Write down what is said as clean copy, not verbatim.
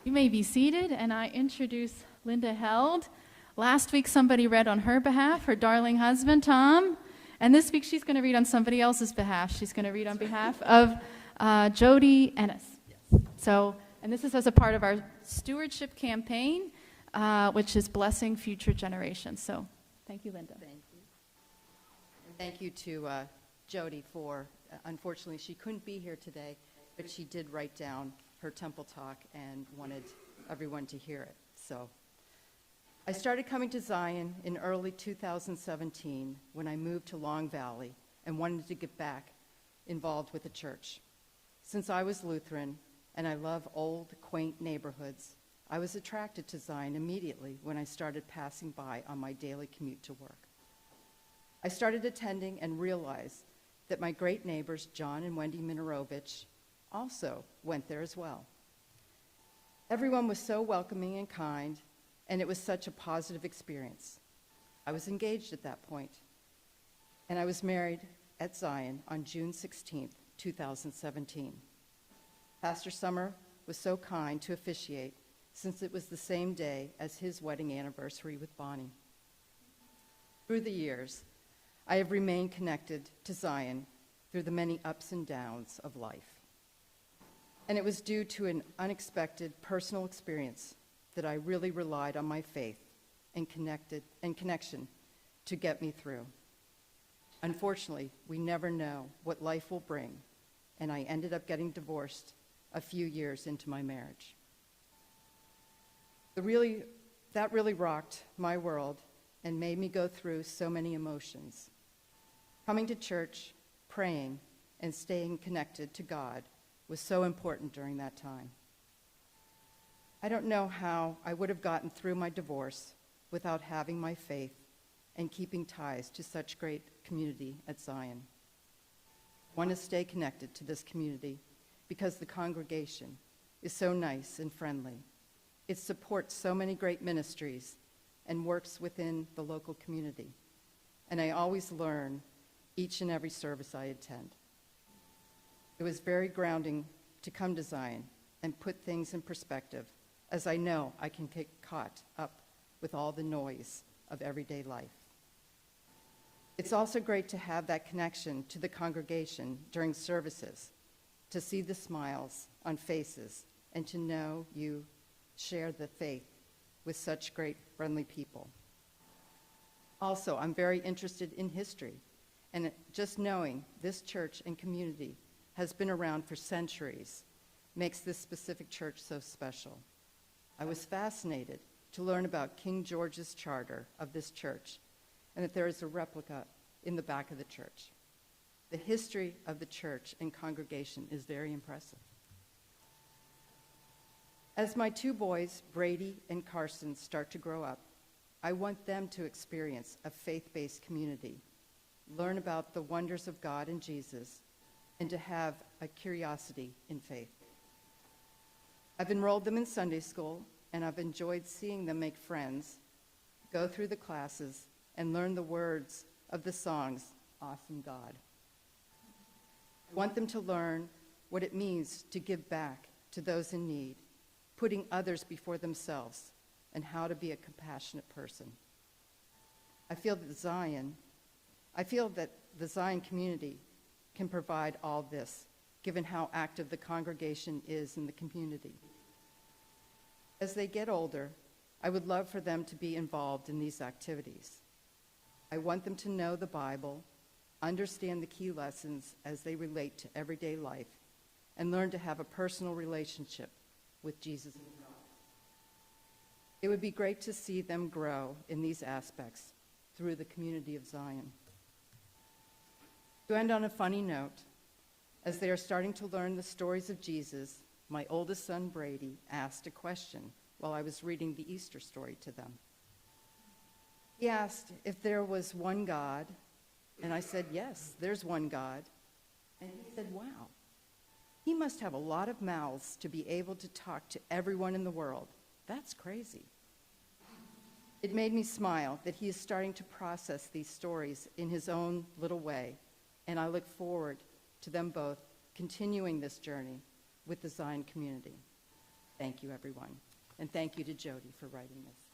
You may be seated, and I introduce Linda Held. Last week, somebody read on her behalf, her darling husband, Tom. And this week, she's going to read on somebody else's behalf. She's going to read on behalf of Jody Ennis. So, and this is as a part of our stewardship campaign, which is blessing future generations. So, thank you, Linda. Thank you. And thank you to Jody for, unfortunately, she couldn't be here today, but she did write down her temple talk and wanted everyone to hear it. So I started coming to Zion in early 2017 when I moved to Long Valley and wanted to get back involved with the church. Since I was Lutheran and I love old, quaint neighborhoods, I was attracted to Zion immediately when I started passing by on my daily commute to work. I started attending and realized that my great neighbors, John and Wendy Minerovich, also went there as well. Everyone was so welcoming and kind, and it was such a positive experience. I was engaged at that point, and I was married at Zion on June 16th, 2017. Pastor Summer was so kind to officiate since it was the same day as his wedding anniversary with Bonnie. Through the years, I have remained connected to Zion through the many ups and downs of life. And it was due to an unexpected personal experience that I really relied on my faith and connection to get me through. Unfortunately, we never know what life will bring, and I ended up getting divorced a few years into my marriage. That really rocked my world and made me go through so many emotions. Coming to church, praying, and staying connected to God was so important during that time. I don't know how I would have gotten through my divorce without having my faith and keeping ties to such great community at Zion. I want to stay connected to this community because the congregation is so nice and friendly. It supports so many great ministries and works within the local community. And I always learn each and every service I attend. It was very grounding to come to Zion and put things in perspective, as I know I can get caught up with all the noise of everyday life. It's also great to have that connection to the congregation during services, to see the smiles on faces, and to know you share the faith with such great, friendly people. Also, I'm very interested in history, and just knowing this church and community has been around for centuries makes this specific church so special. I was fascinated to learn about King George's charter of this church and that there is a replica in the back of the church. The history of the church and congregation is very impressive. As my two boys, Brady and Carson, start to grow up, I want them to experience a faith-based community, learn about the wonders of God and Jesus, and to have a curiosity in faith. I've enrolled them in Sunday school, and I've enjoyed seeing them make friends, go through the classes, and learn the words of the songs, Awesome God. I want them to learn what it means to give back to those in need, putting others before themselves, and how to be a compassionate person. I feel that the Zion community can provide all this, given how active the congregation is in the community. As they get older, I would love for them to be involved in these activities. I want them to know the Bible, understand the key lessons as they relate to everyday life, and learn to have a personal relationship with Jesus and God. It would be great to see them grow in these aspects through the community of Zion. To end on a funny note, as they are starting to learn the stories of Jesus, my oldest son, Brady, asked a question while I was reading the Easter story to them. He asked if there was one God, and I said, yes, there's one God. And he said, wow, he must have a lot of mouths to be able to talk to everyone in the world. That's crazy. It made me smile that he is starting to process these stories in his own little way, and I look forward to them both continuing this journey with the Zion community. Thank you. Thank you, everyone. And thank you to Jody for writing this.